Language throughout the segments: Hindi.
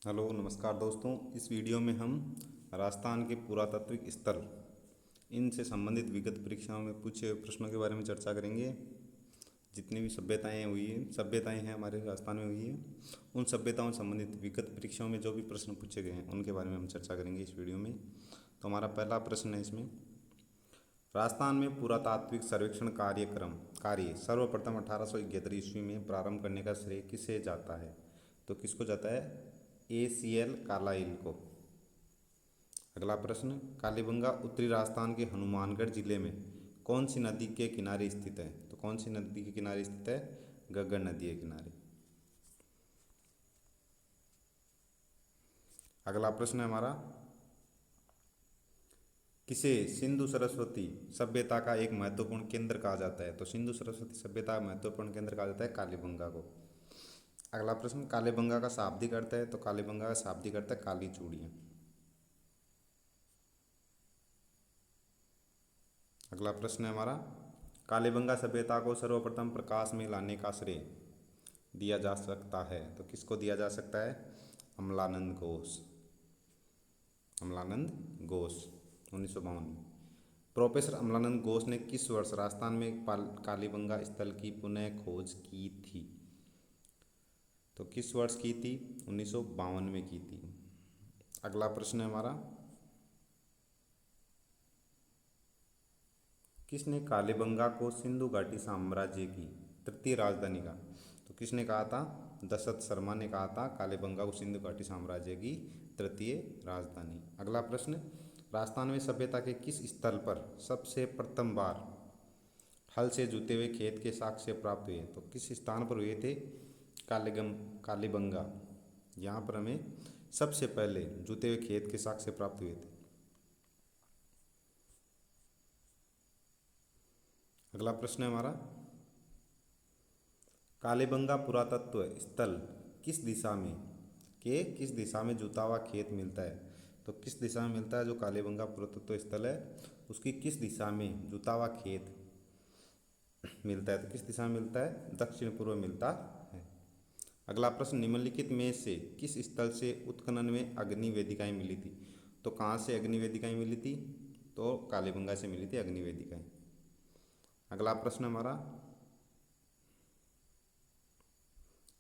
हेलो नमस्कार दोस्तों। इस वीडियो में हम राजस्थान के पुरातात्विक स्थल इनसे संबंधित विगत परीक्षाओं में पूछे हुए प्रश्नों के बारे में चर्चा करेंगे। जितनी भी सभ्यताएं हैं हमारे राजस्थान में हुई हैं, उन सभ्यताओं से संबंधित विगत परीक्षाओं में जो भी प्रश्न पूछे गए हैं उनके बारे में हम चर्चा करेंगे इस वीडियो में। तो हमारा पहला प्रश्न है इसमें, राजस्थान में पुरातात्विक सर्वेक्षण कार्य सर्वप्रथम 1871 ईस्वी में प्रारंभ करने का श्रेय किसे जाता है? तो किसको जाता है? ACL कार्लाइल को। अगला प्रश्न, कालीबंगा उत्तरी राजस्थान के हनुमानगढ़ जिले में कौन सी नदी के किनारे स्थित है? तो कौन सी नदी के किनारे स्थित है? गग्गर नदी के किनारे। अगला प्रश्न है हमारा, किसे सिंधु सरस्वती सभ्यता का एक महत्वपूर्ण केंद्र कहा जाता है? तो सिंधु सरस्वती सभ्यता का महत्वपूर्ण केंद्र कहा जाता है कालीबंगा को। अगला प्रश्न, कालीबंगा का शाब्दिक अर्थ है? तो कालीबंगा का शाब्दिक अर्थ है काली चूड़ियाँ। अगला प्रश्न है हमारा, कालीबंगा सभ्यता को सर्वप्रथम प्रकाश में लाने का श्रेय दिया जा सकता है? तो किसको दिया जा सकता है? अमलानंद घोष। 1952 में। प्रोफेसर अमलानंद घोष ने किस वर्ष राजस्थान में कालीबंगा स्थल की पुनः खोज की थी? तो किस वर्ष की थी? 1952 में की थी। अगला प्रश्न है हमारा, किसने कालीबंगा को सिंधु घाटी साम्राज्य की तृतीय राजधानी कहा? तो किसने कहा था? दशरथ शर्मा ने कहा था कालीबंगा को सिंधु घाटी साम्राज्य की तृतीय राजधानी। अगला प्रश्न, राजस्थान में सभ्यता के किस स्थल पर सबसे प्रथम बार हल से जुते हुए खेत के साक्ष्य प्राप्त हुए? तो किस स्थान पर हुए थे? कालीबंगा। यहाँ पर हमें सबसे पहले जुते हुए खेत के साक्ष्य प्राप्त हुए थे। अगला प्रश्न है हमारा, कालीबंगा पुरातत्व स्थल किस दिशा में जुता हुआ खेत मिलता है? तो किस दिशा में मिलता है? जो कालीबंगा पुरातत्व स्थल है उसकी किस दिशा में जुता हुआ खेत मिलता है? तो किस दिशा में मिलता है? दक्षिण पूर्व मिलता है। अगला प्रश्न, निम्नलिखित में से किस स्थल से उत्खनन में अग्नि वेदिकाएं मिली थी? तो कहाँ से अग्नि वेदिकाएं मिली थी? तो कालीबंगा से मिली थी अग्नि वेदिकाएं। अगला प्रश्न हमारा,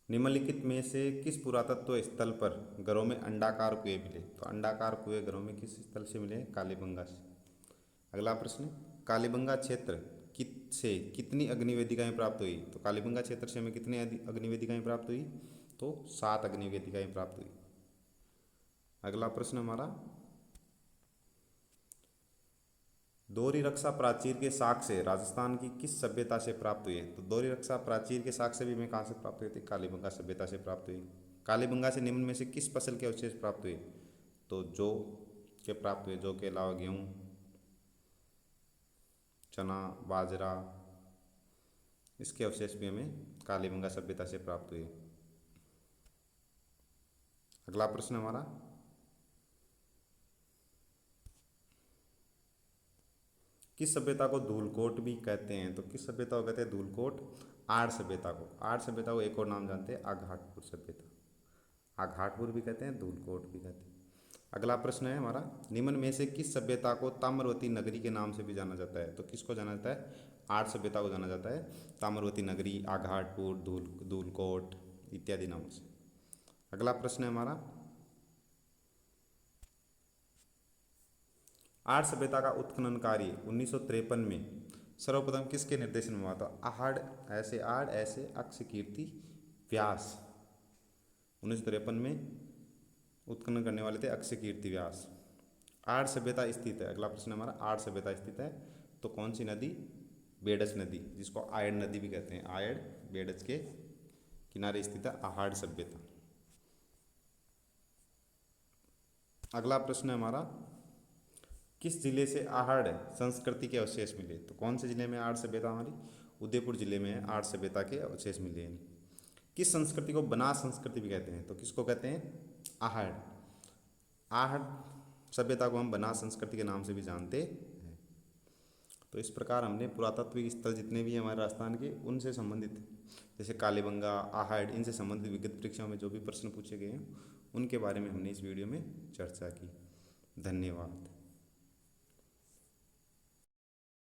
निम्नलिखित में से किस पुरातत्व स्थल पर घरों में अंडाकार कुएं मिले? तो अंडाकार कुएं घरों में किस स्थल से मिले? कालीबंगा से। अगला प्रश्न, कालीबंगा क्षेत्र से कितनी अग्निवेदिकाएं प्राप्त हुई? तो कालीबंगा क्षेत्र से हमें कितनी अग्निवेदिकाएं प्राप्त हुई? तो 7 अग्निवेदिकाएं प्राप्त हुई। अगला प्रश्न हमारा, दोहरी रक्षा प्राचीर के साक्ष्य राजस्थान की किस सभ्यता से प्राप्त हुए? तो दोहरी रक्षा प्राचीर के साक्ष्य भी हमें कहाँ से प्राप्त हुए थे? कालीबंगा सभ्यता से प्राप्त हुई। कालीबंगा से निम्न में से किस फसल के अवशेष प्राप्त हुए? तो जौ के प्राप्त हुए। जौ के अलावा गेहूँ, चना, बाजरा, इसके अवशेष भी हमें कालीबंगा सभ्यता से प्राप्त हुए। अगला प्रश्न हमारा, किस सभ्यता को धूलकोट भी कहते हैं? तो किस सभ्यता को कहते हैं? धूलकोट। आर्य सभ्यता को। आर्य सभ्यता को एक और नाम जानते हैं, आघाटपुर सभ्यता। आघाटपुर भी कहते हैं, धूलकोट भी कहते हैं। अगला प्रश्न है हमारा, निम्न में से किस सभ्यता को ताम्रवती नगरी के नाम से भी जाना जाता है? तो किसको जाना जाता है? आर्य सभ्यता को जाना जाता है ताम्रवती नगरी, आघाटपुर, धूलकोट इत्यादि नामों से। अगला प्रश्न है हमारा, आर्य सभ्यता का उत्खनन कार्य 1953 में सर्वप्रथम किसके निर्देशन में हुआ था? आड़ ऐसे अक्ष कीर्ति व्यास 1953 में उत्खनन करने वाले थे अक्ष कीर्ति व्यास। आर्य सभ्यता स्थित है, अगला प्रश्न हमारा, आर्य सभ्यता स्थित है तो कौन सी नदी? बेडज नदी, जिसको आयड़ नदी भी कहते हैं। आयड़ बेडज के किनारे स्थित है आहाड़ सभ्यता। अगला प्रश्न है हमारा, किस जिले से आहाड़ संस्कृति के अवशेष मिले? तो कौन से जिले में आहाड़ सभ्यता हमारी? उदयपुर जिले में आहाड़ सभ्यता के अवशेष मिले हैं। किस संस्कृति को बनास संस्कृति भी कहते हैं? तो किसको कहते हैं? आहाड़। आहाड़ सभ्यता को हम बनास संस्कृति के नाम से भी जानते हैं। तो इस प्रकार हमने पुरातात्विक स्थल जितने भी हमारे राजस्थान के उनसे संबंधित जैसे कालीबंगा, आहड़, इनसे संबंधित विगत परीक्षाओं में जो भी प्रश्न पूछे गए हैं उनके बारे में हमने इस वीडियो में चर्चा की। धन्यवाद।